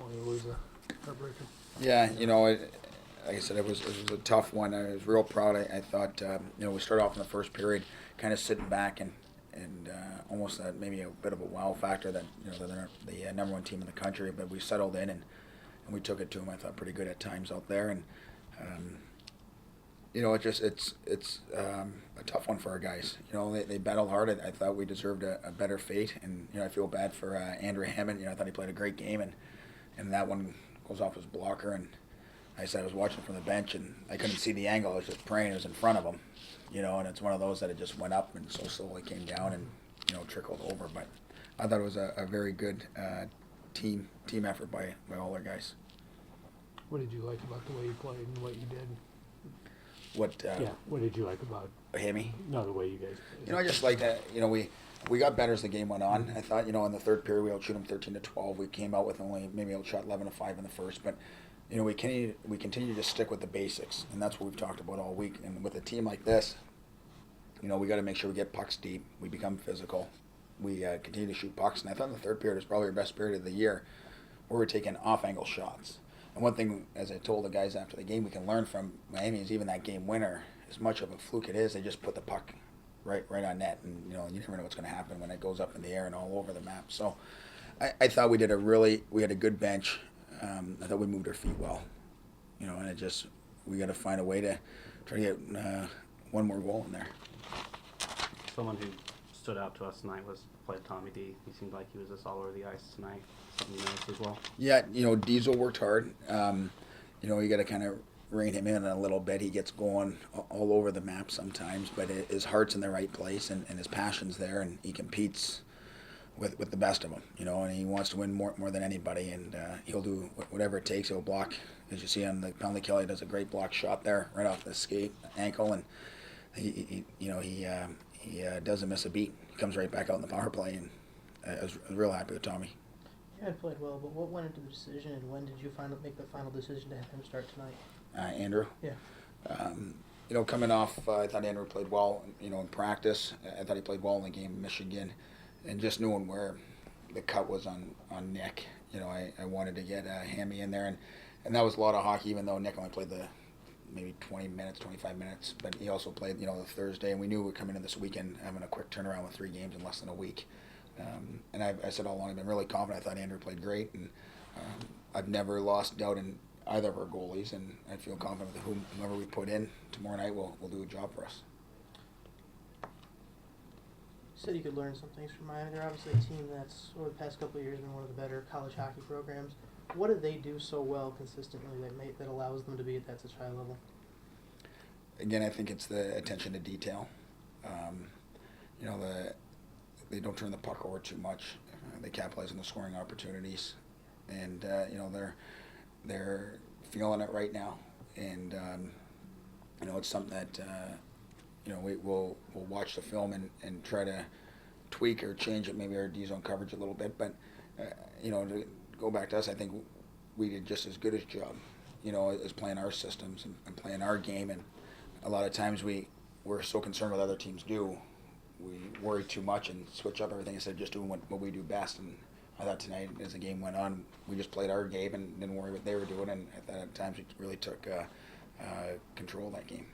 definitely always a heartbreaker. Yeah, like I said, it was a tough one. I was real proud. I thought we started off in the first period, kind of sitting back and almost maybe a bit of a wow factor that they're the number one team in the country, but we settled in and we took it to them. I thought pretty good at times out there, and um, it's a tough one for our guys. They battled hard. I thought we deserved a better fate, and I feel bad for Andrew Hammond. I thought he played a great game, and that one goes off his blocker. And like I said, I was watching from the bench, and I couldn't see the angle. I was just praying it was in front of him. And it's one of those that it just went up and so slowly came down and trickled over. But I thought it was a very good team effort by all our guys. What did you like about the way you played and what you did? What? What did you like about Hammy? No, the way you guys played. I just like that. We got better as the game went on. I thought, in the third period we outshoot them 13-12. We came out with only maybe outshot 11-5 in the first, but we continue to stick with the basics, and that's what we've talked about all week. And with a team like this, we got to make sure we get pucks deep. We become physical. We continue to shoot pucks, and I thought in the third period was probably our best period of the year, where we're taking off-angle shots. And one thing, as I told the guys after the game, we can learn from Miami is even that game winner, as much of a fluke it is, they just put the puck right on net, and you never know what's going to happen when it goes up in the air and all over the map. So I thought we had a good bench. I thought we moved our feet well, and we got to find a way to try to get one more goal in there. Someone who stood out to us tonight was Tommy D. He seemed like he was just all over the ice tonight. Something you noticed as well? Yeah, Diesel worked hard. You got to kind of rein him in a little bit. He gets going all over the map sometimes, but his heart's in the right place and his passion's there, and he competes with the best of them, and he wants to win more than anybody, and he'll do whatever it takes. He'll block, as you see on the penalty kill. He does a great block shot there, right off the skate ankle, and he doesn't miss a beat. He comes right back out in the power play, and I was real happy with Tommy. You had played well, but what went into the decision, and when did you make the final decision to have him start tonight? Andrew? Yeah. Coming off, I thought Andrew played well, in practice. I thought he played well in the game in Michigan. And just knowing where the cut was on Nick, I wanted to get Hammy in there. And that was a lot of hockey, even though Nick only played maybe 20 minutes, 25 minutes. But he also played, the Thursday. And we knew we were coming in this weekend having a quick turnaround with 3 games in less than a week. And I said all along, I've been really confident. I thought Andrew played great, and I've never lost doubt in either of our goalies, and I feel confident that whomever we put in tomorrow night will do a job for us. You said you could learn some things from Miami. They're obviously a team that's, over the past couple of years, been one of the better college hockey programs. What do they do so well consistently that allows them to be at such high level? Again, I think it's the attention to detail. They don't turn the puck over too much. They capitalize on the scoring opportunities, and they're feeling it right now. And it's something that we'll watch the film and try to tweak or change it, maybe our D-zone coverage a little bit. But to go back to us, I think we did just as good a job, as playing our systems and playing our game. And a lot of times we're so concerned with what other teams do. We worry too much and switch up everything instead of just doing what we do best. And I thought tonight, as the game went on, we just played our game and didn't worry what they were doing. And I thought at times we really took control of that game.